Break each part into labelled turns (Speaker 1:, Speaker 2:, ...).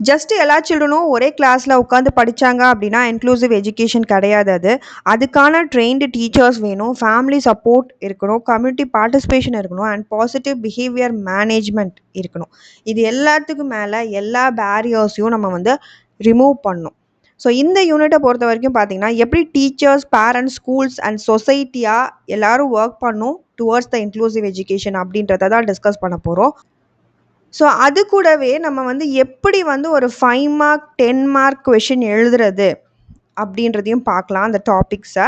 Speaker 1: Just எல்லா சில்ட்ரனும் ஒரே கிளாஸில் உட்காந்து படித்தாங்க அப்படின்னா இன்க்ளூசிவ் எஜுகேஷன் கிடையாது அது. அதுக்கான ட்ரெயின்டு டீச்சர்ஸ் வேணும், ஃபேமிலி சப்போர்ட் இருக்கணும், கம்யூனிட்டி பார்ட்டிசிபேஷன் இருக்கணும் அண்ட் பாசிட்டிவ் பிஹேவியர் மேனேஜ்மெண்ட் இருக்கணும். இது எல்லாத்துக்கும் மேலே எல்லா பேரியர்ஸையும் நம்ம வந்து ரிமூவ் பண்ணணும். ஸோ இந்த யூனிட்டை பொறுத்த வரைக்கும் பார்த்தீங்கன்னா எப்படி டீச்சர்ஸ், பேரண்ட்ஸ், ஸ்கூல்ஸ் அண்ட் சொசைட்டியாக எல்லாரும் ஒர்க் பண்ணும் டுவர்ட்ஸ் த இன்க்ளூசிவ் எஜுகேஷன் அப்படின்றத தான் டிஸ்கஸ் பண்ண போகிறோம். ஸோ அது கூடவே நம்ம வந்து எப்படி வந்து ஒரு 5 மார்க் 10 மார்க் கொஷின் எழுதுறது அப்படின்றதையும் பார்க்கலாம் அந்த டாபிக்ஸை.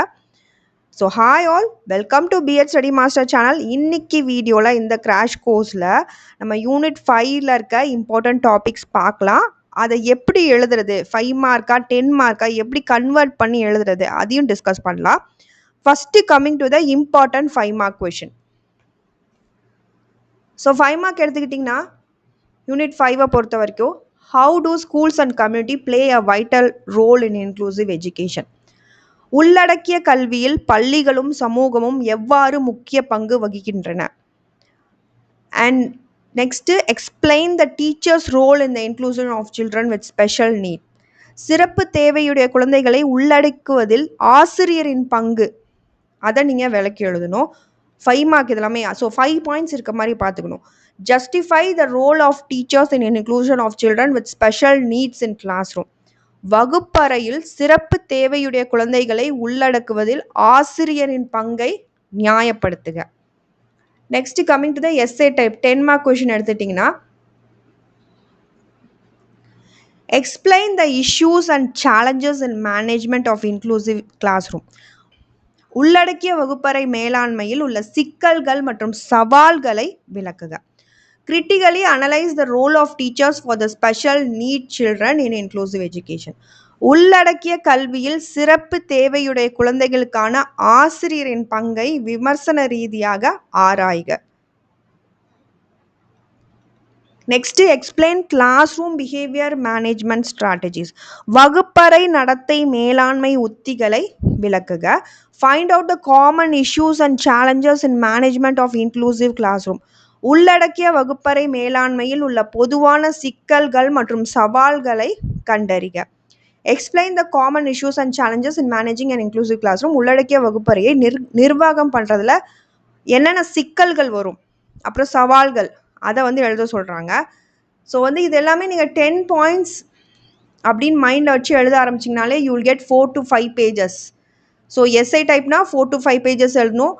Speaker 1: So hi all, welcome to B Ed study master channel. இன்னைக்கு வீடியோவில் இந்த கிராஷ் கோர்ஸில் நம்ம யூனிட் 5ல் இருக்க இம்பார்ட்டன்ட் டாபிக்ஸ் பார்க்கலாம். அதை எப்படி எழுதுறது, 5 மார்க்கா 10 மார்க்கா எப்படி கன்வெர்ட் பண்ணி எழுதுறது அதையும் டிஸ்கஸ் பண்ணலாம். First coming to the important 5 mark question. So 5 mark எடுத்துக்கிட்டிங்கன்னா யூனிட் 5 பொறுத்த வரைக்கும் how to schools and community play a vital role in inclusive education. உள்ளடக்கிய கல்வியில் பள்ளிகளும் சமூகமும் எவ்வாறு முக்கிய பங்கு வகிக்கின்றன. And next explain the teachers role in the inclusion of children with special need. சிறப்பு தேவையுடைய குழந்தைகளை உள்ளடக்குவதில் ஆசிரியரின் பங்கு, அதை நீங்கள் விளக்கி எழுதணும். 5 மார்க் இதெல்லாமே. ஸோ 5 பாயிண்ட்ஸ் இருக்க மாதிரி பார்த்துக்கணும். Justify the role of teachers in inclusion of children with special needs in class room. வகுப்பறையில் சிறப்பு தேவையுடைய குழந்தைகளை உள்ளடக்குவதில் ஆசிரியரின் பங்கை நியாயப்படுத்துக. Next coming to the SA type 10 mark question எடுத்துட்டிங்கன்னா explain the issues and challenges in management of inclusive class room. உள்ளடக்கிய வகுப்பறை மேலாண்மையில் உள்ள சிக்கல்கள் மற்றும் சவால்களை விளக்குக. Critically analyse the role of teachers for the special need children in inclusive education. உள்ளடக்கிய கல்வியில் சிறப்பு தேவையுடைய குழந்தைகளுக்கான ஆசிரியரின் பங்கை விமர்சன ரீதியாக ஆராய்க. Next explain class room behaviour management strategies. வகுப்பறை நடத்தை மேலாண்மை உத்திகளை விளக்குக. Find out the common issues and challenges in management of inclusive class room. உள்ளடக்கிய வகுப்பறை மேலாண்மையில் உள்ள பொதுவான சிக்கல்கள் மற்றும் சவால்களை கண்டறிக. Explain the common issues and challenges in managing and inclusive class room. உள்ளடக்கிய வகுப்பறையை நிர்வாகம் பண்ணுறதுல என்னென்ன சிக்கல்கள் வரும், அப்புறம் சவால்கள், அதை வந்து எழுத சொல்கிறாங்க. ஸோ வந்து இது எல்லாமே நீங்கள் 10 பாயிண்ட்ஸ் அப்படின்னு மைண்டில் வச்சு எழுத ஆரம்பிச்சிங்கனாலே you will get 4 to 5 pages. So SI டைப்னா 4 to 5 பேஜஸ் எழுதணும்.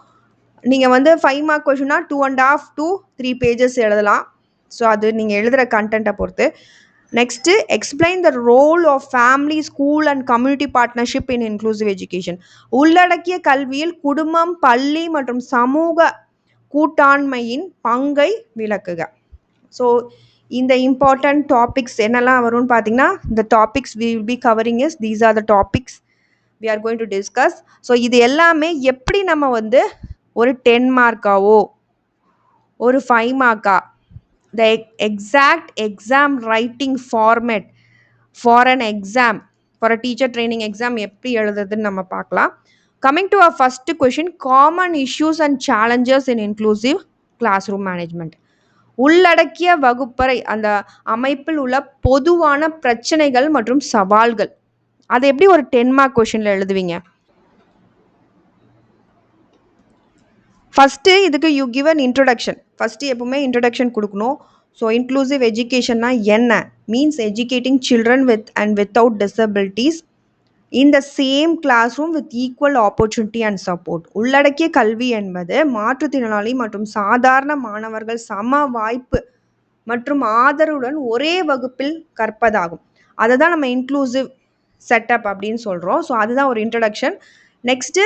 Speaker 1: நீங்கள் வந்து 5 மார்க் கொஷின்னா 2.5 to 3 பேஜஸ் எழுதலாம். ஸோ அது நீங்கள் எழுதுகிற கண்டென்ட்டை பொறுத்து. Next explain the role of family, school and community partnership in inclusive education. உள்ளடக்கிய கல்வியில் குடும்பம், பள்ளி மற்றும் சமூக கூட்டாண்மையின் பங்கை விளக்குக. ஸோ இந்த இம்பார்ட்டன்ட் டாபிக்ஸ் என்னெல்லாம் வரும்னு பார்த்தீங்கன்னா இந்த topics we will B covering is these are the topics we are going to discuss. So இது எல்லாமே எப்படி நம்ம வந்து ஒரு 10 மார்க்காவோ ஒரு 5 மார்க்கா the exact exam writing format for an exam, for a teacher training exam எப்படி எழுதுறதுன்னு நம்ம பார்க்கலாம். Coming to our first question, common issues and challenges in inclusive class room management. உள்ளடக்கிய வகுப்பறை அந்த அமைப்பில் உள்ள பொதுவான பிரச்சனைகள் மற்றும் சவால்கள், அதை எப்படி ஒரு 10 மார்க் கொஷினில் எழுதுவீங்க? ஃபஸ்ட்டு இதுக்கு you give an introduction. First எப்பவுமே இன்ட்ரொடக்ஷன் கொடுக்கணும். ஸோ இன்க்ளூசிவ் எஜுகேஷன்னா என்ன, means educating children with and without disabilities in the same classroom with equal opportunity and support. உள்ளடக்கிய கல்வி என்பது மாற்றுத்திறனாளி மற்றும் சாதாரண மாணவர்கள் சம வாய்ப்பு மற்றும் ஆதரவுடன் ஒரே வகுப்பில் கற்பதாகும். அதை தான் நம்ம இன்க்ளூசிவ் செட்டப் அப்படின்னு சொல்கிறோம். ஸோ அதுதான் ஒரு இன்ட்ரடக்ஷன். நெக்ஸ்ட்டு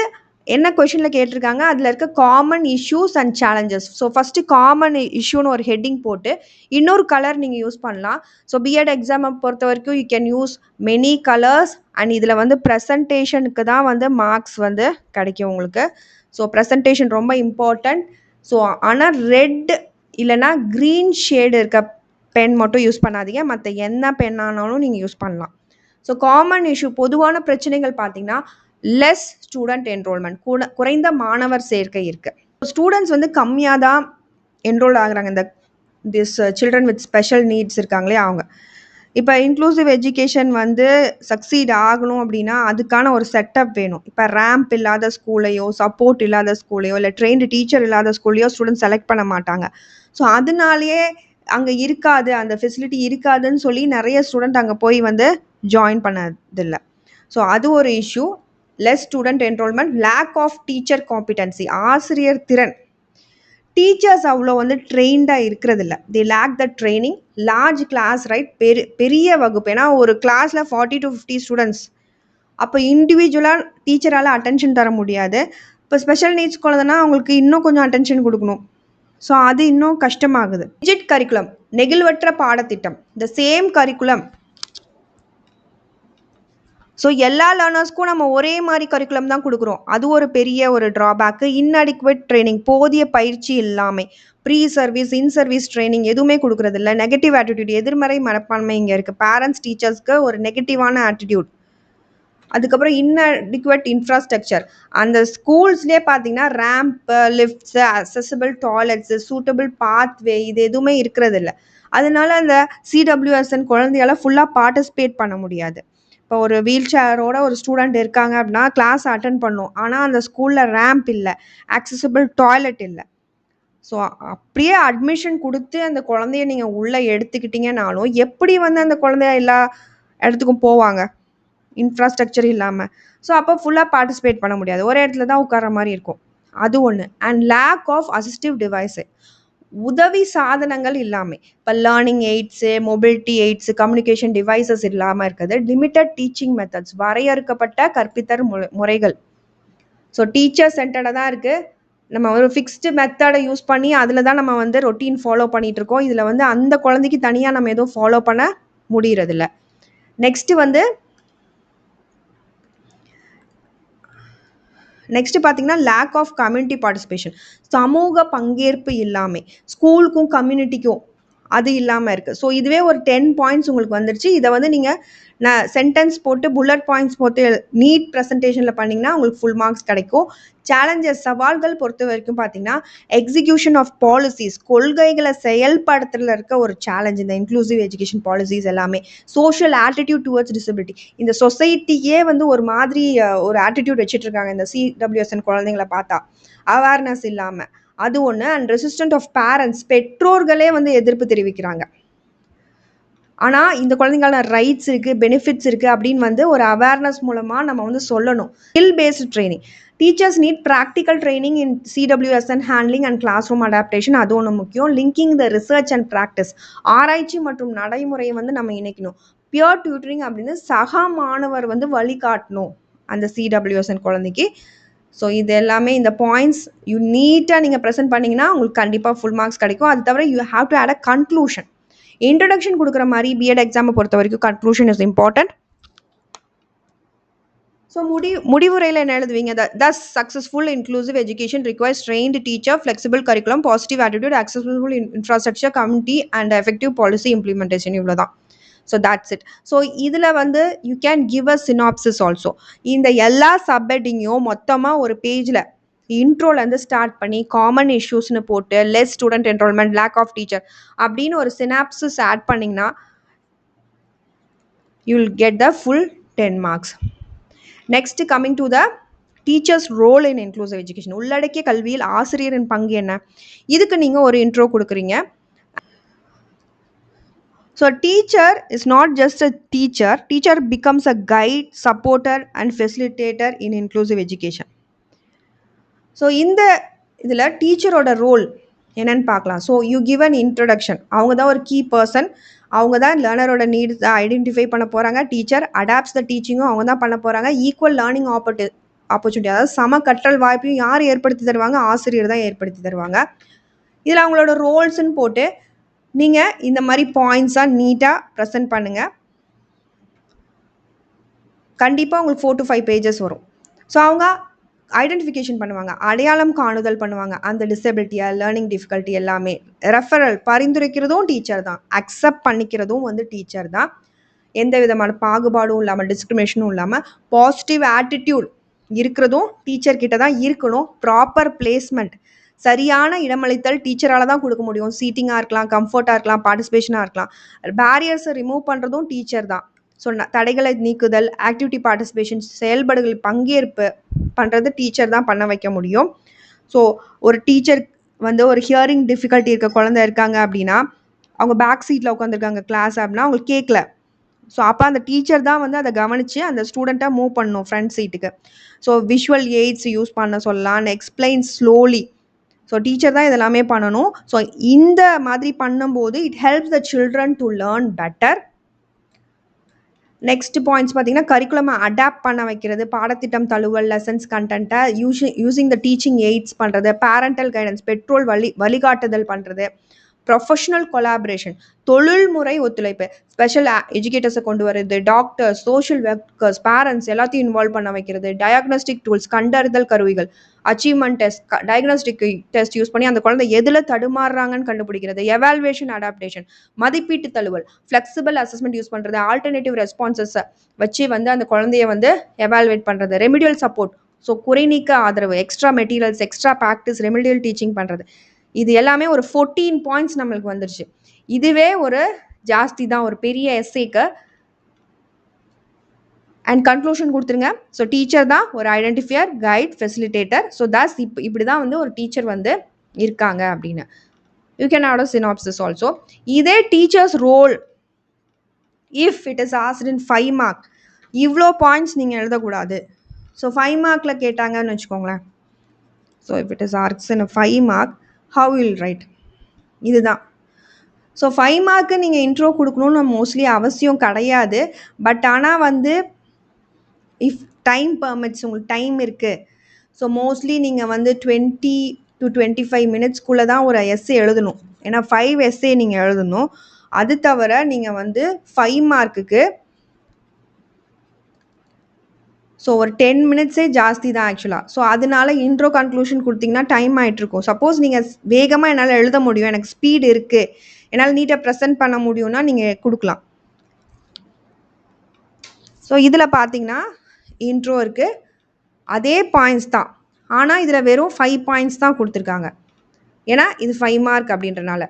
Speaker 1: என்ன கொஷினில் கேட்டிருக்காங்க, அதில் இருக்க common issues and challenges. So first common இஷ்யூன்னு ஒரு ஹெட்டிங் போட்டு இன்னொரு கலர் நீங்கள் யூஸ் பண்ணலாம். ஸோ பிஎட் எக்ஸாமை பொறுத்த வரைக்கும் you can use many colours and இதில் வந்து ப்ரெசன்டேஷனுக்கு தான் வந்து மார்க்ஸ் வந்து கிடைக்கும் உங்களுக்கு. ஸோ ப்ரெசன்டேஷன் ரொம்ப இம்பார்ட்டண்ட். ஸோ ஆனால் ரெட் இல்லைனா க்ரீன் ஷேடு இருக்க பென் மட்டும் யூஸ் பண்ணாதீங்க, மற்ற என்ன பென் ஆனாலும் நீங்கள் யூஸ் பண்ணலாம். ஸோ காமன் இஷ்யூ பொதுவான பிரச்சனைகள் பார்த்தீங்கன்னா லெஸ் ஸ்டூடெண்ட் என்ரோல்மெண்ட், குறைந்த மாணவர் சேர்க்கை இருக்குது. ஸ்டூடெண்ட்ஸ் வந்து கம்மியாக தான் என்ரோல் ஆகுறாங்க. இந்த this children with special needs இருக்காங்களே அவங்க. இப்போ இன்க்ளூசிவ் எஜுகேஷன் வந்து சக்சீட் ஆகணும் அப்படின்னா அதுக்கான ஒரு செட்டப் வேணும். இப்போ ரேம்ப் இல்லாத ஸ்கூலையோ, சப்போர்ட் இல்லாத ஸ்கூலையோ, இல்லை ட்ரெயின்டு டீச்சர் இல்லாத ஸ்கூல்லையோ ஸ்டூடெண்ட் செலக்ட் பண்ண மாட்டாங்க. ஸோ அதனாலேயே அங்கே இருக்காது, அந்த ஃபெசிலிட்டி இருக்காதுன்னு சொல்லி நிறைய ஸ்டூடெண்ட் அங்கே போய் வந்து ஜாயின் பண்ணதில்லை. ஸோ அது ஒரு issue. Less student enrolment, lack of teacher competency, ஆசிரியர் திறன். டீச்சர்ஸ் அவ்வளோ வந்து ட்ரெயின்டாக இருக்கிறதில்ல. They lack the training. Large class, right, பெரிய வகுப்பு. ஏன்னா ஒரு கிளாஸில் 40 to 50 ஸ்டூடெண்ட்ஸ். அப்போ இண்டிவிஜுவலாக டீச்சரால் அட்டென்ஷன் தர முடியாது. இப்போ ஸ்பெஷல் நீட்ஸ் குழந்தைன்னா அவங்களுக்கு இன்னும் கொஞ்சம் அட்டென்ஷன் கொடுக்கணும். ஸோ அது இன்னும் கஷ்டமாகுது. ரிஜிட் கரிக்குலம், நெகிழ்வற்ற பாடத்திட்டம். The same curriculum. ஸோ எல்லா லேர்னர்ஸ்க்கும் நம்ம ஒரே மாதிரி கரிக்குலம் தான் கொடுக்குறோம். அது ஒரு பெரிய ஒரு ட்ராபேக்கு. இன்அடிக்குவேட் ட்ரைனிங், போதிய பயிற்சி இல்லாமை. Pre service, in service training எதுவுமே கொடுக்குறது இல்லை. நெகட்டிவ் ஆட்டிடியூட், எதிர்மறை மனப்பான்மை இங்கே இருக்குது. பேரண்ட்ஸ் டீச்சர்ஸ்க்கு ஒரு நெகட்டிவான ஆட்டிடியூட். அதுக்கப்புறம் இன்அடிக்குவேட் இன்ஃப்ராஸ்ட்ரக்சர். அந்த ஸ்கூல்ஸ்லேயே பார்த்தீங்கன்னா ramp, lifts, accessible toilets, suitable pathway இது எதுவுமே இருக்கிறது இல்லை. அதனால அந்த சிடபிள்யூஎஸ்என் குழந்தையால் ஃபுல்லாக பார்ட்டிசிபேட் பண்ண முடியாது. இப்போ ஒரு வீல் சேரோட ஒரு ஸ்டூடெண்ட் இருக்காங்க அப்படின்னா கிளாஸ் அட்டன் பண்ணும். ஆனால் அந்த ஸ்கூலில் ரேம்ப் இல்லை, ஆக்சசபிள் டாய்லெட் இல்லை. ஸோ அப்படியே அட்மிஷன் கொடுத்து அந்த குழந்தைய நீங்கள் உள்ளே எடுத்துக்கிட்டீங்கனாலும் எப்படி வந்து அந்த குழந்தைய எல்லா இடத்துக்கும் போவாங்க இன்ஃப்ராஸ்ட்ரக்சர் இல்லாமல்? ஸோ அப்போ ஃபுல்லாக பார்ட்டிசிபேட் பண்ண முடியாது, ஒரே இடத்துல தான் உட்கார்ற மாதிரி இருக்கும். அது ஒன்று. And lack of assistive device, உதவி சாதனங்கள் இல்லாமல். இப்போ learning aids, mobility aids, communication devices இல்லாமல் இருக்குது. லிமிட்டட் டீச்சிங் மெத்தட்ஸ், வரையறுக்கப்பட்ட கற்பித்தல் முறைகள். ஸோ டீச்சர் சென்டர்டாக தான் இருக்குது. நம்ம ஒரு ஃபிக்ஸ்டு மெத்தடை யூஸ் பண்ணி அதில் தான் நம்ம வந்து ரொட்டீன் ஃபாலோ பண்ணிகிட்டு இருக்கோம். இதில் வந்து அந்த குழந்தைக்கு தனியாக நம்ம எதுவும் ஃபாலோ பண்ண முடியறதில்ல. நெக்ஸ்ட்டு பார்த்தீங்கன்னா லேக் ஆஃப் கம்யூனிட்டி பார்ட்டிசிபேஷன், சமூக பங்கேற்பு இல்லாமல். ஸ்கூலுக்கும் கம்யூனிட்டிக்கும் அது இல்லாமல் இருக்குது. ஸோ இதுவே ஒரு 10 பாயிண்ட்ஸ் உங்களுக்கு வந்துருச்சு. இதை வந்து நீங்கள் சென்டென்ஸ் போட்டு புல்லட் பாயிண்ட்ஸ் போட்டு நீட் ப்ரெசன்டேஷனில் பண்ணிங்கன்னா உங்களுக்கு ஃபுல் மார்க்ஸ் கிடைக்கும். சேலஞ்சஸ், சவால்கள் பொறுத்த வரைக்கும் பார்த்தீங்கன்னா எக்ஸிக்யூஷன் ஆஃப் பாலிசிஸ், கொள்கைகளை செயல்படுத்துறதுல இருக்க ஒரு சேலஞ்ச் இந்த இன்க்ளூசிவ் எஜுகேஷன் பாலிசிஸ் எல்லாமே. சோஷியல் ஆட்டிடியூட் டுவர்ட்ஸ் டிசபிலிட்டி, இந்த சொசைட்டியே வந்து ஒரு மாதிரி ஒரு ஆட்டிடியூட் வச்சுட்டு இருக்காங்க இந்த சிடபிள்யூஎஸ்என் குழந்தைங்களை பார்த்தா. அவேர்னஸ் இல்லாமல் அது ஒன்று. அண்ட் ரெசிஸ்டன்ட் ஆஃப் பேரண்ட்ஸ், பெற்றோர்களே வந்து எதிர்ப்பு தெரிவிக்கிறாங்க. ஆனால் இந்த குழந்தைங்கள ரைட்ஸ் இருக்குது, பெனிஃபிட்ஸ் இருக்குது அப்படின்னு வந்து ஒரு அவேர்னஸ் மூலமாக நம்ம வந்து சொல்லணும். Skill based training, teachers need practical training in CWSN handling and classroom adaptation, அது ஒன்று முக்கியம். Linking the research and practice, ஆராய்ச்சி மற்றும் நடைமுறையை வந்து நம்ம இணைக்கணும். பியர் டியூட்டரிங் அப்படின்னு சக மாணவர் வந்து வழிகாட்டணும் அந்த சிடபிள்யூஎஸ்என் குழந்தைக்கு. ஸோ இது எல்லாமே இந்த பாயிண்ட்ஸ் நீட்டாக நீங்கள் ப்ரெசென்ட் பண்ணிங்கன்னா உங்களுக்கு கண்டிப்பாக ஃபுல் மார்க்ஸ் கிடைக்கும். அது தவிர you have to add a conclusion. Introduction கொடுக்குற மாதிரி பிஎட் எக்ஸாமை பொறுத்த வரைக்கும் கன்க்ளூஷன் இஸ் இம்பார்ட்டன்ட். ஸோ முடிவுரையில் என்ன எழுதுவீங்க? Thus successful inclusive education requires trained teacher, flexible curriculum, positive attitude, accessible infrastructure, community and effective policy implementation. இவ்வளோ தான். So that's it. ஸோ இதில் வந்து you can give a synopsis also. இந்த எல்லா சப்ஹெட்டிங்கையும் மொத்தமாக ஒரு பேஜில் இன்ட்ரோலேருந்து ஸ்டார்ட் பண்ணி காமன் இஷ்யூஸ்னு போட்டு less student enrolment, lack of teacher அப்படின்னு ஒரு சினாப்சிஸ் ஆட் பண்ணிங்கன்னா you will get the full 10 marks. Next coming to the teachers role in inclusive education, உள்ளடக்கிய கல்வியில் ஆசிரியரின் பங்கு என்ன? இதுக்கு நீங்கள் ஒரு இன்ட்ரோ கொடுக்குறீங்க. So teacher is not just a teacher, teacher becomes a guide, supporter and facilitator in inclusive education. So இந்த இதில் டீச்சரோட ரோல் என்னன்னு பார்க்கலாம். So you give an introduction, அவங்க தான் ஒரு கீ பர்சன், அவங்க தான் லேர்னரோட நீட்ஸ் ஐடென்டிஃபை பண்ண போகிறாங்க. டீச்சர் அடாப்ட்ஸ் த டீச்சிங்கும் அவங்க தான் பண்ண போகிறாங்க. ஈக்குவல் லேர்னிங் ஆப்பர்ச்சுனிட்டி, அதாவது சம கற்றல் வாய்ப்பையும் யார் ஏற்படுத்தி தருவாங்க? ஆசிரியர் தான் ஏற்படுத்தி தருவாங்க. இதில் அவங்களோட ரோல்ஸ்ன்னு போட்டு நீங்கள் இந்த மாதிரி பாயிண்ட்ஸாக நீட்டாக ப்ரெசென்ட் பண்ணுங்கள். கண்டிப்பாக உங்களுக்கு 4 to 5 பேஜஸ் வரும். ஸோ அவங்க ஐடென்டிஃபிகேஷன் பண்ணுவாங்க, அடையாளம் காணுதல் பண்ணுவாங்க, அந்த டிசபிலிட்டியா, லேர்னிங் டிஃபிகல்ட்டி எல்லாமே. ரெஃபரல், பரிந்துரைக்கிறதும் டீச்சர் தான், அக்செப்ட் பண்ணிக்கிறதும் வந்து டீச்சர் தான். எந்த விதமான பாகுபாடும் இல்லாமல், டிஸ்கிரிமினேஷனும் இல்லாமல், பாசிட்டிவ் ஆட்டிடியூட் இருக்கிறதும் டீச்சர் கிட்ட தான் இருக்கணும். ப்ராப்பர் பிளேஸ்மெண்ட், சரியான இடமளித்தல் டீச்சரால தான் கொடுக்க முடியும். சீட்டிங்கா இருக்கலாம், கம்ஃபர்ட்டா இருக்கலாம், பார்ட்டிசிபேஷனா இருக்கலாம். பேரியர்ஸை ரிமூவ் பண்றதும் டீச்சர் தான். ஸோ தடைகளை நீக்குதல், ஆக்டிவிட்டி பார்ட்டிசிபேஷன், செயல்பாடுகள் பங்கேற்பு பண்றது டீச்சர் தான் பண்ண வைக்க முடியும். ஸோ ஒரு டீச்சர் வந்து ஒரு ஹியரிங் டிஃபிகல்ட்டி இருக்க குழந்தை இருக்காங்க அப்படின்னா, அவங்க பேக் சீட்டில் உட்காந்துருக்காங்க கிளாஸ் அப்படின்னா அவங்களுக்கு கேட்கல. ஸோ அப்போ அந்த டீச்சர் தான் வந்து அதை கவனித்து அந்த ஸ்டூடெண்ட்டை மூவ் பண்ணணும் ஃப்ரண்ட் சீட்டுக்கு. ஸோ விஷுவல் எய்ட்ஸ் யூஸ் பண்ண சொல்லலாம், எக்ஸ்பிளைன் ஸ்லோலி. ஸோ டீச்சர் தான் இதெல்லாமே பண்ணணும். ஸோ இந்த மாதிரி பண்ணும்போது it helps the children to learn better. Next points பார்த்தீங்கன்னா, கரிக்குலமை அடாப்ட் பண்ண வைக்கிறது, பாடத்திட்டம் தழுவல், லெசன்ஸ் கண்டென்ட்டை யூஸிங் த டீச்சிங் எய்ட்ஸ் பண்ணுறது, பேரண்டல் கைடன்ஸ், பெற்றோர் வழிகாட்டுதல் பண்ணுறது, ப்ரொஃபஷனல் கொலாபரேஷன், தொழில்முறை ஒத்துழைப்பு, ஸ்பெஷல் எஜுகேட்டர்ஸை கொண்டு வருது, டாக்டர்ஸ், சோஷியல் ஒர்க்கர்ஸ், பேரண்ட்ஸ் எல்லாத்தையும் இன்வால்வ் பண்ண வைக்கிறது, டயக்னோஸ்டிக் டூல்ஸ், கண்டறிதல் கருவிகள், achievement test, diagnostic test use பண்ணி அந்த குழந்தை எதில் தடுமாறுறாங்கன்னு கண்டுபிடிக்கிறது, எவால்வேஷன் அடாப்டேஷன், மதிப்பீட்டு தழுவல், ஃப்ளெக்சிபிள் அசஸ்மெண்ட் யூஸ் பண்ணுறது, ஆல்டர்னேட்டிவ் ரெஸ்பான்சஸை வச்சு வந்து அந்த குழந்தைய வந்து எவால்வேட் பண்ணுறது, ரெமிடியல் சப்போர்ட், ஸோ குறைநீக்க ஆதரவு, extra materials, extra practice, remedial teaching பண்ணுறது. இது எல்லாமே ஒரு 14 பாயிண்ட்ஸ் நம்மளுக்கு வந்துருச்சு. இதுவே ஒரு ஜாஸ்தி தான் ஒரு பெரிய எஸ்ஏக்கு. அண்ட் கன்க்ளூஷன் கொடுத்துருங்க. ஸோ டீச்சர் தான் ஒரு identifier, guide, facilitator. So thus இப்படி தான் வந்து ஒரு டீச்சர் வந்து இருக்காங்க அப்படின்னு. You can add a synopsis also. இதே teachers role if it is asked in 5 mark, இவ்வளோ பாயிண்ட்ஸ் நீங்கள் எழுதக்கூடாது. ஸோ 5 மார்க்கில் கேட்டாங்கன்னு வச்சுக்கோங்களேன். So if it is asked in 5 mark, how will write? இதுதான். ஸோ 5 மார்க்கு நீங்கள் இன்ட்ரோ கொடுக்கணும்னு மோஸ்ட்லி அவசியம் கிடையாது. பட் ஆனால் வந்து இஃப் டைம் பர்மிட்ஸ், உங்களுக்கு டைம் இருக்குது, ஸோ மோஸ்ட்லி நீங்கள் வந்து 20 to 25 மினிட்ஸ்க்குள்ளே தான் ஒரு எஸ்ஸே எழுதணும். ஏன்னா 5 எஸ்ஸே நீங்கள் எழுதணும். அது தவிர நீங்கள் வந்து 5 மார்க்குக்கு ஸோ ஒரு 10 மினிட்ஸே ஜாஸ்தி தான் ஆக்சுவலாக. ஸோ அதனால இன்ட்ரோ கன்க்ளூஷன் கொடுத்தீங்கன்னா டைம் ஆகிட்ருக்கும். சப்போஸ் நீங்கள் வேகமாக என்னால் எழுத முடியும், எனக்கு ஸ்பீடு இருக்குது, என்னால் நீட்டாக ப்ரெசென்ட் பண்ண முடியும்னா நீங்கள் கொடுக்கலாம். ஸோ இதில் பார்த்தீங்கன்னா இன்ட்ரோ இருக்குது, அதே பாயிண்ட்ஸ் தான். ஆனால் இதில் வெறும் 5 பாயிண்ட்ஸ் தான் கொடுத்துருக்காங்க. ஏன்னா இது 5 மார்க் அப்படின்றனால.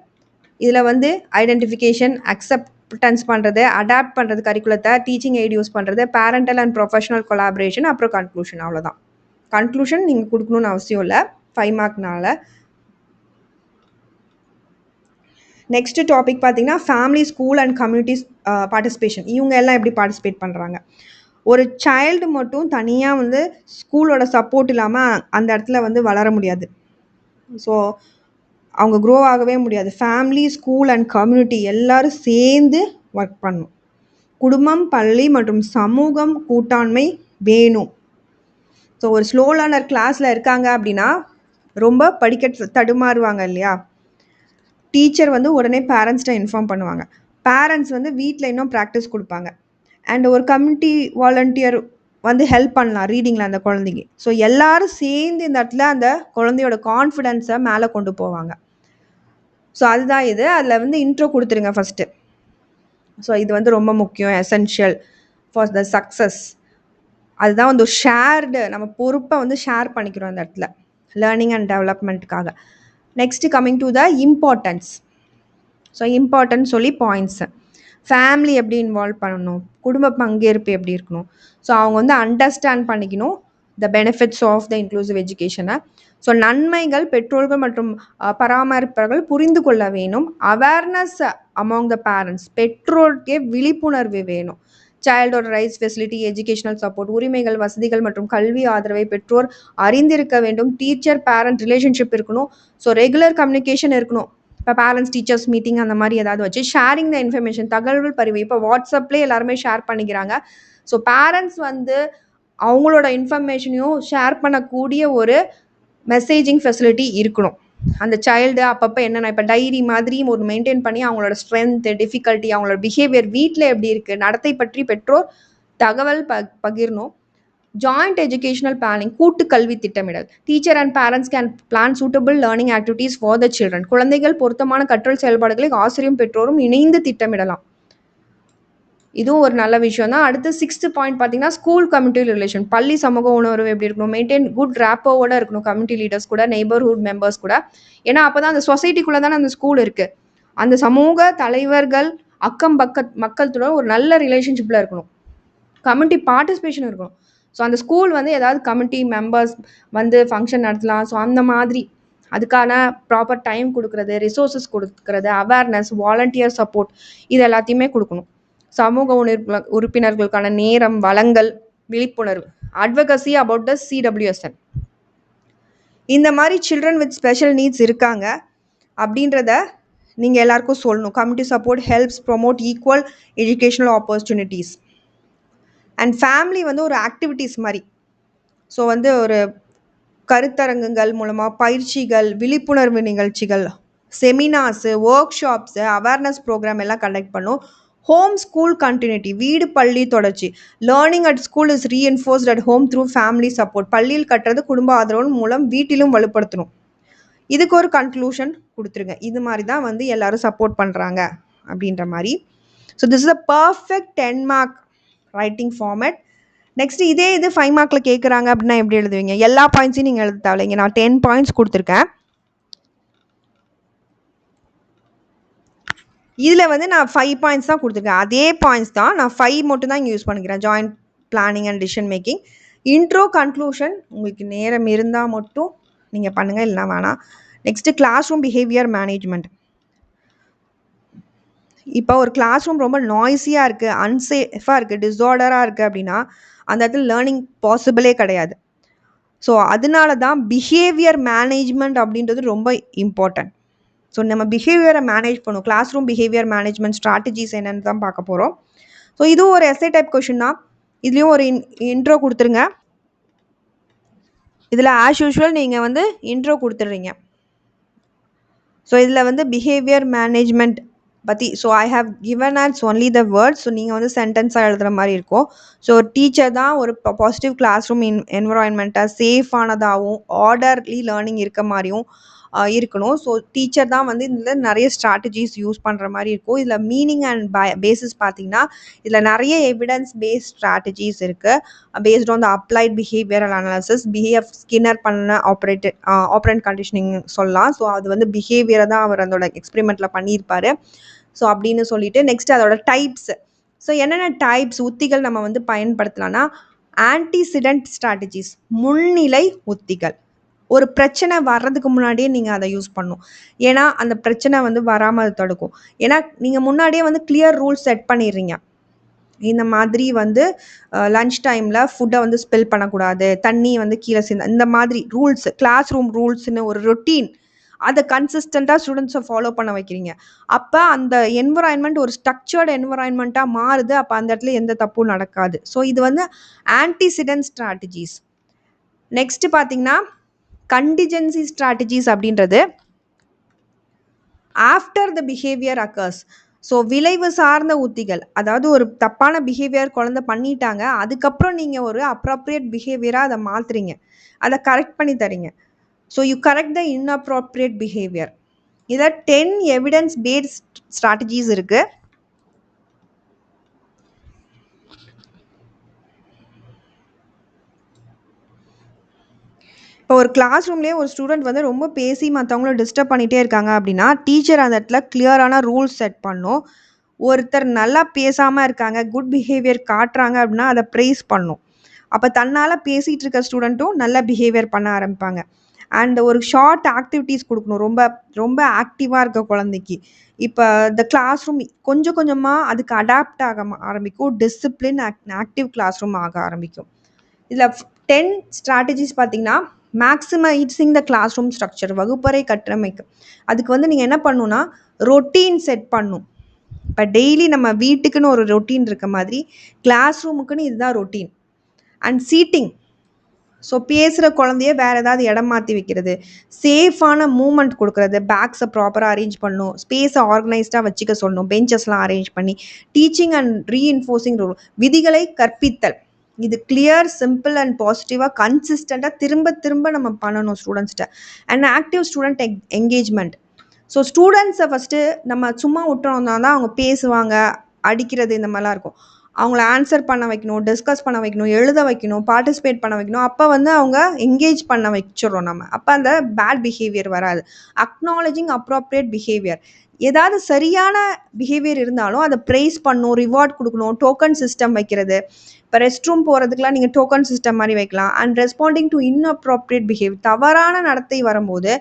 Speaker 1: இதில் வந்து ஐடென்டிஃபிகேஷன், அக்செப்டன்ஸ் பண்ணுறது, அடாப்ட் பண்ணுறது கரிக்குலத்தை, டீச்சிங் எய்ட் யூஸ் பண்ணுறது, பேரண்டல் அண்ட் ப்ரொஃபஷனல் கொலாபரேஷன், அப்புறம் கன்க்ளூஷன். அவ்வளோதான். கன்க்ளூஷன் நீங்கள் கொடுக்கணுன்னு அவசியம் இல்லை 5 மார்க்னால. நெக்ஸ்ட் டாபிக் பார்த்தீங்கன்னா family, school and communities participation. இவங்க எல்லாம் எப்படி பார்ட்டிசிபேட் பண்ணுறாங்க? ஒரு சைல்டு மட்டும் தனியாக வந்து ஸ்கூலோட சப்போர்ட் இல்லாமல் அந்த இடத்துல வந்து வளர முடியாது. ஸோ அவங்க க்ரோ ஆகவே முடியாது. ஃபேமிலி, ஸ்கூல் அண்ட் கம்யூனிட்டி எல்லாரும் சேர்ந்து ஒர்க் பண்ணணும். குடும்பம், பள்ளி மற்றும் சமூகம் கூட்டாண்மை வேணும். ஸோ ஒரு ஸ்லோ லேர்னர் கிளாஸில் இருக்காங்க அப்படின்னா ரொம்ப படிக்க தடுமாறுவாங்க இல்லையா? டீச்சர் வந்து உடனே பேரண்ட்ஸ்கிட்ட இன்ஃபார்ம் பண்ணுவாங்க. பேரண்ட்ஸ் வந்து வீட்டில் இன்னும் ப்ராக்டிஸ் கொடுப்பாங்க. அண்ட் ஒரு கம்யூனிட்டி வாலண்டியர் வந்து ஹெல்ப் பண்ணலாம் ரீடிங்கில் அந்த குழந்தைங்க. ஸோ எல்லாரும் சேர்ந்து இந்த இடத்துல அந்த குழந்தையோட கான்ஃபிடென்ஸை மேலே கொண்டு போவாங்க. ஸோ அதுதான் இது. அதில் வந்து இன்ட்ரோ கொடுத்துருங்க ஃபஸ்ட்டு. ஸோ இது வந்து ரொம்ப முக்கியம், எசென்ஷியல் ஃபார் த சக்ஸஸ். அதுதான் வந்து ஷேர்டு, நம்ம பொறுப்பை வந்து ஷேர் பண்ணிக்கிறோம் அந்த இடத்துல லேர்னிங் அண்ட் டெவலப்மெண்ட்டுக்காக. Next coming to the importance. So importance சொல்லி பாயிண்ட்ஸு. ஃபேமிலி எப்படி இன்வால்வ் பண்ணணும், குடும்ப பங்கேற்பு எப்படி இருக்கணும், ஸோ அவங்க வந்து அண்டர்ஸ்டாண்ட் பண்ணிக்கணும் the benefits of the inclusive எஜுகேஷனை. ஸோ நன்மைகள் பெற்றோர்கள் மற்றும் பராமரிப்பவர்கள் புரிந்து கொள்ள வேணும். அவேர்னஸ் அமாங் த பேரண்ட்ஸ், பெற்றோருக்கே விழிப்புணர்வு வேணும். சைல்டோட ரைட்ஸ், ஃபெசிலிட்டி, எஜுகேஷனல் சப்போர்ட், உரிமைகள், வசதிகள் மற்றும் கல்வி ஆதரவை பெற்றோர் அறிந்திருக்க வேண்டும். டீச்சர் பேரண்ட் ரிலேஷன்ஷிப் இருக்கணும். ஸோ ரெகுலர் கம்யூனிகேஷன் இருக்கணும். இப்போ பேரண்ட்ஸ் டீச்சர்ஸ் மீட்டிங் அந்த மாதிரி ஏதாவது வச்சு ஷேரிங் த இன்ஃபர்மேஷன், தகவல் பரிவு. இப்போ வாட்ஸ்அப்லேயே எல்லாருமே ஷேர் பண்ணிக்கிறாங்க. ஸோ பேரண்ட்ஸ் வந்து அவங்களோட இன்ஃபர்மேஷனையும் ஷேர் பண்ணக்கூடிய ஒரு மெசேஜிங் ஃபெசிலிட்டி இருக்கணும். அந்த சைல்டு அப்பப்போ என்னென்ன இப்போ டைரி மாதிரி ஒரு மெயின்டைன் பண்ணி அவங்களோட ஸ்ட்ரென்த்து, டிஃபிகல்ட்டி, அவங்களோட பிஹேவியர் வீட்டில் எப்படி இருக்குது, நடத்தை பற்றி பெற்றோர் தகவல் பகிரணும். ஜாயிண்ட் எஜுகேஷனல் பிளானிங், கூட்டு கல்வி திட்டமிடல். Teacher and parents can plan suitable learning activities for the children. குழந்தைகள் பொருத்தமான கற்றல் செயல்பாடுகளை ஆசிரியரும் பெற்றோரும் இணைந்து திட்டமிடலாம். இதுவும் ஒரு நல்ல விஷயம் தான். அடுத்து 6th பாயிண்ட் பார்த்தீங்கன்னா, ஸ்கூல் கம்யூனிட்டி ரிலேஷன். பள்ளி சமூக உணர்வு எப்படி இருக்கணும்? மெயின்டெயின் குட் ரேப்போவோட இருக்கணும் கம்யூனிட்டி லீடர்ஸ் கூட, நெய்பர்ஹுட் மெம்பர்ஸ் கூட. ஏன்னா, அப்பதான் அந்த சொசைட்டிக்குள்ள தானே அந்த ஸ்கூல் இருக்கு. அந்த சமூக தலைவர்கள், அக்கம் பக்கத் மக்கள்தோட ஒரு நல்ல ரிலேஷன்ஷிப்ல இருக்கணும். கம்யூனிட்டி பார்ட்டிசிபேஷன் இருக்கணும். ஸோ அந்த ஸ்கூல் வந்து ஏதாவது கம்யூனிட்டி மெம்பர்ஸ் வந்து ஃபங்க்ஷன் நடத்தலாம். ஸோ அந்த மாதிரி அதுக்கான ப்ராப்பர் டைம் கொடுக்கறது, ரிசோர்ஸஸ் கொடுக்கறது, அவேர்னஸ், வாலண்டியர் சப்போர்ட் இது எல்லாத்தையுமே கொடுக்கணும். சமூக உறுப்பினர்களுக்கான நேரம், வளங்கள், விழிப்புணர்வு, அட்வகசி அபவுட் த சிடபிள்யூஎஸ்என். இந்த மாதிரி சில்ட்ரன் வித் ஸ்பெஷல் நீட்ஸ் இருக்காங்க அப்படின்றத நீங்கள் எல்லாருக்கும் சொல்லணும். Community support helps promote equal educational opportunities. And family வந்து ஒரு ஆக்டிவிட்டீஸ் மாதிரி. ஸோ வந்து ஒரு கருத்தரங்குகள் மூலமாக பயிற்சிகள், விழிப்புணர்வு நிகழ்ச்சிகள், seminars, workshops, awareness programme எல்லாம் கண்டக்ட் பண்ணும். ஹோம் ஸ்கூல் கண்டினியூட்டி, வீடு பள்ளி தொடர்ச்சி. Learning at school is reinforced at home through family support. பள்ளியில் கட்டுறது குடும்ப ஆதரவு மூலம் வீட்டிலும் வலுப்படுத்தணும். இதுக்கு ஒரு கன்க்ளூஷன் கொடுத்துருங்க. இது மாதிரி தான் வந்து எல்லாரும் சப்போர்ட் பண்ணுறாங்க அப்படின்ற மாதிரி. So this is a perfect 10 mark writing format. Next இதே இது 5 மார்க்கில் கேட்குறாங்க அப்படின்னா எப்படி எழுதுவீங்க? எல்லா பாயிண்ட்ஸையும் நீங்கள் எழுத தேவையில்லைங்க. நான் 10 பாயிண்ட்ஸ் கொடுத்துருக்கேன். இதில் வந்து நான் 5 பாயிண்ட்ஸ் தான் கொடுத்துருக்கேன். அதே பாயிண்ட்ஸ் தான் நான் 5 மட்டும் தான் இங்கே யூஸ் பண்ணிக்கிறேன். Joint planning and decision making. Intro conclusion உங்களுக்கு நேரம் இருந்தால் மட்டும் நீங்கள் பண்ணுங்கள், இல்லைனா வேணாம். Next class room behaviour management. இப்போ ஒரு கிளாஸ் ரூம் ரொம்ப நாய்ஸியாக இருக்குது, அன்சேஃபாக இருக்குது, டிஸார்டராக இருக்குது அப்படின்னா அந்த இடத்துல லேர்னிங் பாசிபிளே கிடையாது. ஸோ அதனால தான் பிஹேவியர் மேனேஜ்மெண்ட் அப்படின்றது ரொம்ப இம்பார்ட்டன்ட். ஸோ நம்ம பிஹேவியரை மேனேஜ் பண்ணும். Class room behaviour management strategies என்னென்னு தான் பார்க்க போகிறோம். ஸோ இதுவும் ஒரு எஸ்ஏ டைப் கொஷின் தான். இதுலேயும் ஒரு இன்ட்ரோ கொடுத்துருங்க. இதில் ஆஸ் யூஷுவல் நீங்கள் வந்து இன்ட்ரோ கொடுத்துட்றீங்க. ஸோ இதில் வந்து பிஹேவியர் மேனேஜ்மெண்ட் பற்றி so I have given ads only the words. So நீங்கள் வந்து சென்டென்ஸாக எழுதுகிற மாதிரி இருக்கும். ஸோ டீச்சர் தான் ஒரு பாசிட்டிவ் கிளாஸ் ரூம் என்விரான்மெண்ட்டாக சேஃபானதாகவும் ஆர்டர்லி லேர்னிங் இருக்க மாதிரியும் இருக்கணும். ஸோ டீச்சர் தான் வந்து இதில் நிறைய ஸ்ட்ராட்டஜிஸ் யூஸ் பண்ணுற மாதிரி இருக்கும். இதில் மீனிங் அண்ட் பேசிஸ் பார்த்தீங்கன்னா இதில் நிறைய எவிடன்ஸ் பேஸ்ட் ஸ்ட்ராட்டஜிஸ் இருக்குது. Based on the applied behavioural analysis, Skinner பண்ண ஆப்ரண்ட் கண்டிஷனிங் சொல்லலாம். ஸோ அது வந்து பிஹேவியரை தான் அவர் அதோட எக்ஸ்பெரிமெண்ட்டில் பண்ணியிருப்பார். ஸோ அப்படின்னு சொல்லிட்டு நெக்ஸ்ட் அதோட டைப்ஸ். ஸோ என்னென்ன டைப்ஸ் உத்திகள் நம்ம வந்து பயன்படுத்தலாம்னா ஆன்டிசிடென்ட் ஸ்ட்ராட்டஜிஸ், முன்னிலை உத்திகள். ஒரு பிரச்சனை வர்றதுக்கு முன்னாடியே நீங்கள் அதை யூஸ் பண்ணணும். ஏன்னா அந்த பிரச்சனை வந்து வராமல் அது தடுக்கும். ஏன்னா நீங்கள் முன்னாடியே வந்து கிளியர் ரூல்ஸ் செட் பண்ணிடுறீங்க. இந்த மாதிரி வந்து லன்ச் டைமில் ஃபுட்டை வந்து ஸ்பெல் பண்ணக்கூடாது, தண்ணி வந்து கீழே இந்த மாதிரி ரூல்ஸ், கிளாஸ் ரூம் ரூல்ஸ்னு ஒரு ரொட்டீன் அதை கன்சிஸ்டண்ட்டாக ஸ்டூடெண்ட்ஸை ஃபாலோ பண்ண வைக்கிறீங்க. அப்போ அந்த என்விரான்மெண்ட் ஒரு ஸ்ட்ரக்சர்டு என்விரான்மெண்ட்டாக மாறுது. அப்போ அந்த இடத்துல எந்த தப்பும் நடக்காது. ஸோ இது வந்து ஆன்டிசிடென்ட் ஸ்ட்ராட்டஜிஸ். நெக்ஸ்ட் பார்த்தீங்கன்னா கண்டிஜென்சி ஸ்ட்ராட்டஜிஸ் அப்படின்றது after the behaviour occurs. So விளைவு சார்ந்த உத்திகள், அதாவது ஒரு தப்பான பிஹேவியர் குழந்தை பண்ணிட்டாங்க, அதுக்கப்புறம் நீங்கள் ஒரு அப்ராப்ரியேட் பிஹேவியராக அதை மாற்றுறீங்க, அதை கரெக்ட் பண்ணி தரீங்க. So you correct the inappropriate behaviour. இதில் 10 எவிடன்ஸ் பேஸ்ட் ஸ்ட்ராட்டஜிஸ் இருக்குது. இப்போ ஒரு கிளாஸ் ரூம்லேயே ஒரு ஸ்டூடெண்ட் வந்து ரொம்ப பேசி மற்றவங்கள டிஸ்டர்ப் பண்ணிகிட்டே இருக்காங்க அப்படின்னா டீச்சர் அந்த இடத்துல கிளியரான ரூல்ஸ் செட் பண்ணும். ஒருத்தர் நல்லா பேசாமல் இருக்காங்க, குட் பிஹேவியர் காட்டுறாங்க அப்படின்னா அதை ப்ரைஸ் பண்ணும். அப்போ தன்னால் பேசிகிட்டு இருக்க ஸ்டூடெண்ட்டும் நல்ல பிஹேவியர் பண்ண ஆரம்பிப்பாங்க. அண்ட் ஒரு ஷார்ட் ஆக்டிவிட்டீஸ் கொடுக்கணும். ரொம்ப ரொம்ப ஆக்டிவாக இருக்க குழந்தைக்கு இப்போ இந்த கிளாஸ் ரூம் கொஞ்சம் கொஞ்சமாக அதுக்கு அடாப்ட் ஆக ஆரம்பிக்கும். டிசிப்ளின் ஆக்டிவ் கிளாஸ் ரூம் ஆக ஆரம்பிக்கும். இதில் 10 ஸ்ட்ராட்டஜிஸ் பார்த்தீங்கன்னா மேக்ஸிமைசிங் த கிளாஸ் ரூம் ஸ்ட்ரக்சர், வகுப்பறை கட்டமைக்கு. அதுக்கு வந்து நீங்கள் என்ன பண்ணணும்னா ரொட்டீன் செட் பண்ணணும். இப்போ டெய்லி நம்ம வீட்டுக்குன்னு ஒரு ரொட்டீன் இருக்க மாதிரி கிளாஸ் ரூமுக்குன்னு இதுதான் ரொட்டீன். அண்ட் சீட்டிங், ஸோ பேசுகிற குழந்தைய வேறு ஏதாவது இடம் மாற்றி வைக்கிறது, சேஃபான மூமெண்ட் கொடுக்குறது, பேக்ஸை ப்ராப்பராக அரேஞ்ச் பண்ணணும், ஸ்பேஸை ஆர்கனைஸ்டாக வச்சுக்க சொல்லணும், பெஞ்சஸ்லாம் அரேஞ்ச் பண்ணி. டீச்சிங் அண்ட் ரீஇன்ஃபோர்ஸிங் ரூல், விதிகளை கற்பித்தல். இது கிளியர், சிம்பிள் அண்ட் பாசிட்டிவாக கன்சிஸ்டண்ட்டாக திரும்ப திரும்ப நம்ம பண்ணணும் ஸ்டூடெண்ட்ஸ்கிட்ட. And active student engagement. So ஸ்டூடெண்ட்ஸை ஃபஸ்ட்டு நம்ம சும்மா விட்டோம்னா தான் அவங்க பேசுவாங்க, அடிக்கிறது இந்த மாதிரிலாம் இருக்கும். அவங்கள ஆன்சர் பண்ண வைக்கணும், டிஸ்கஸ் பண்ண வைக்கணும், எழுத வைக்கணும், பார்ட்டிசிபேட் பண்ண வைக்கணும். அப்போ வந்து அவங்க என்கேஜ் பண்ண வச்சுடுறோம் நம்ம. அப்போ அந்த பேட் பிஹேவியர் வராது. Acknowledging appropriate behaviour. ஏதாவது சரியான பிஹேவியர் இருந்தாலும் அதை ப்ரைஸ் பண்ணணும், ரிவார்ட் கொடுக்கணும், டோக்கன் சிஸ்டம் வைக்கிறது. இப்போ ரெஸ்ட் ரூம் போகிறதுக்குலாம் நீங்கள் டோக்கன் சிஸ்டம் மாதிரி வைக்கலாம். And responding to inappropriate behaviour, தவறான நடத்தை வரும்போது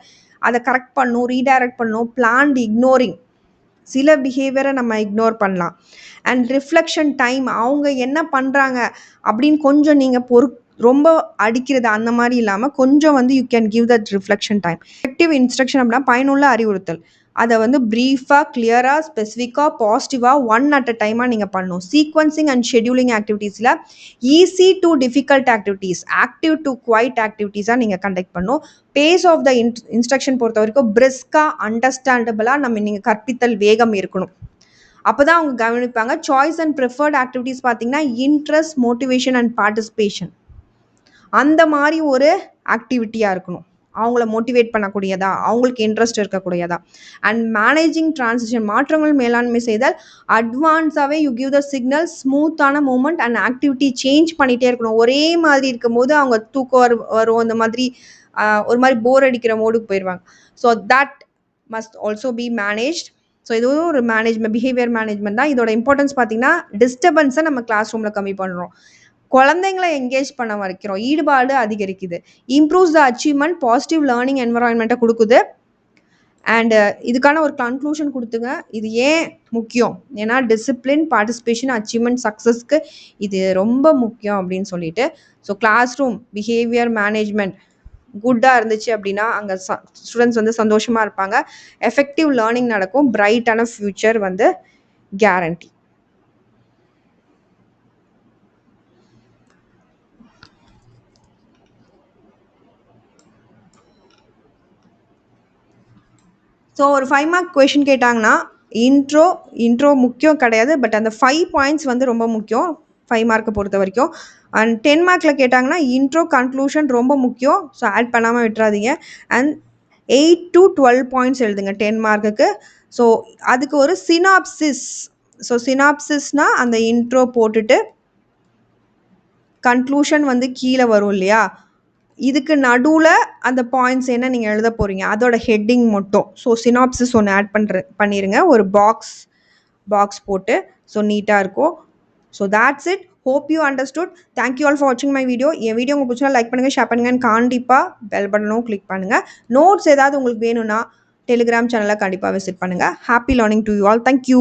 Speaker 1: அதை கரெக்ட் பண்ணணும், ரீடைரக்ட் பண்ணணும். பிளான்ட் இக்னோரிங், சில பிஹேவியரை நம்ம இக்னோர் பண்ணலாம். அண்ட் ரிஃப்ளெக்ஷன் டைம், அவங்க என்ன பண்ணுறாங்க அப்படின்னு கொஞ்சம் நீங்கள் ரொம்ப அடிக்கிறது அந்த மாதிரி இல்லாமல் கொஞ்சம் வந்து you can give that reflection time. Effective instruction அப்படின்னா பயனுள்ள அறிவுறுத்தல். அதை வந்து ப்ரீஃபாக, கிளியராக, ஸ்பெசிஃபிக்காக, பாசிட்டிவாக, ஒன் அட் அ டைமாக நீங்கள் பண்ணணும். சீக்வன்சிங் அண்ட் ஷெடியூலிங் ஆக்டிவிட்டீஸில் easy to difficult activities, active to quiet ஆக்டிவிட்டீஸாக நீங்கள் கண்டக்ட் பண்ணணும். பேஸ் ஆஃப் த இன்ஸ்ட்ரக்ஷன் பொறுத்த வரைக்கும் பிரிஸ்காக, அண்டர்ஸ்டாண்டபிளாக நம்ம நீங்கள் கற்பித்தல் வேகம் இருக்கணும். அப்போ தான் அவங்க கவனிப்பாங்க. சாய்ஸ் அண்ட் ப்ரிஃபர்ட் ஆக்டிவிட்டீஸ் பார்த்தீங்கன்னா இன்ட்ரெஸ்ட், மோட்டிவேஷன் அண்ட் பார்ட்டிசிபேஷன், அந்த மாதிரி ஒரு ஆக்டிவிட்டியாக இருக்கணும். அவங்கள மோட்டிவேட் பண்ணக்கூடியதா, அவங்களுக்கு இன்ட்ரெஸ்ட் இருக்கக்கூடியதா. அண்ட் மேனேஜிங் டிரான்சிஷன், மாற்றங்கள் மேலாண்மை செய்தல். அட்வான்ஸாகவே யூ கிவ் த சிக்னல், ஸ்மூத்தான மூமெண்ட் அண்ட் ஆக்டிவிட்டி சேஞ்ச் பண்ணிகிட்டே இருக்கணும். ஒரே மாதிரி இருக்கும்போது அவங்க தூக்கம் வரும், இந்த மாதிரி ஒரு மாதிரி போர் அடிக்கிற மோடுக்கு போயிடுவாங்க. So that must also be managed. So இதுவும் ஒரு பிஹேவியர் மேனேஜ்மெண்ட் தான். இதோட இம்பார்ட்டன்ஸ் பார்த்தீங்கன்னா டிஸ்டர்பன்ஸை நம்ம கிளாஸ் ரூமில் கம்மி பண்ணுறோம், குழந்தைங்களை என்கேஜ் பண்ண வைக்கிறோம், ஈடுபாடு அதிகரிக்குது, improves the achievement, positive learning என்வரான்மெண்ட்டை கொடுக்குது. அண்ட் இதுக்கான ஒரு கன்க்ளூஷன் கொடுத்துங்க. இது ஏன் முக்கியம், ஏன்னா டிசிப்ளின், பார்ட்டிசிபேஷன், அச்சீவ்மெண்ட், சக்ஸஸ்க்கு இது ரொம்ப முக்கியம் அப்படின்னு சொல்லிட்டு. So class room behaviour management குட்டாக இருந்துச்சு அப்படின்னா அங்கே ஸ்டூடெண்ட்ஸ் வந்து சந்தோஷமாக இருப்பாங்க, எஃபெக்டிவ் லேர்னிங் நடக்கும், பிரைட்டான ஃப்யூச்சர் வந்து கேரண்டி. ஸோ ஒரு 5 மார்க் கொஷின் கேட்டாங்கன்னா இன்ட்ரோ முக்கியம் கிடையாது, பட் அந்த 5 பாயிண்ட்ஸ் வந்து ரொம்ப முக்கியம் 5 மார்க்கை பொறுத்த வரைக்கும். அண்ட் 10 மார்க்கில் கேட்டாங்கன்னா இன்ட்ரோ, கன்க்ளூஷன் ரொம்ப முக்கியம், ஸோ ஆட் பண்ணாமல் விட்டுறாதீங்க. அண்ட் 8 to 12 பாயிண்ட்ஸ் எழுதுங்க 10 மார்க்குக்கு. ஸோ அதுக்கு ஒரு சினாப்சிஸ், ஸோ சினாப்சிஸ்னால் அந்த இன்ட்ரோ போட்டுட்டு கன்க்ளூஷன் வந்து கீழே வரும் இல்லையா, இதுக்கு நடுவில் அந்த பாயிண்ட்ஸ் என்ன நீங்கள் எழுத போகிறீங்க அதோட ஹெட்டிங் மட்டும். ஸோ சினாப்சிஸ் ஒன்று ஆட் பண்ணிடுங்க, ஒரு பாக்ஸ் போட்டு. ஸோ நீட்டாக இருக்கும். So that's it. Hope you understood. Thank you all for watching my video. N video உங்களுக்கு பிடிச்சா லைக் பண்ணுங்கள், ஷேர் பண்ணுங்கள், கண்டிப்பாக பெல் பட்டனும் கிளிக் பண்ணுங்கள். நோட்ஸ் ஏதாவது உங்களுக்கு வேணும்னா டெலிகிராம் சேனலை கண்டிப்பாக விசிட் பண்ணுங்கள். Happy learning to you all. Thank you.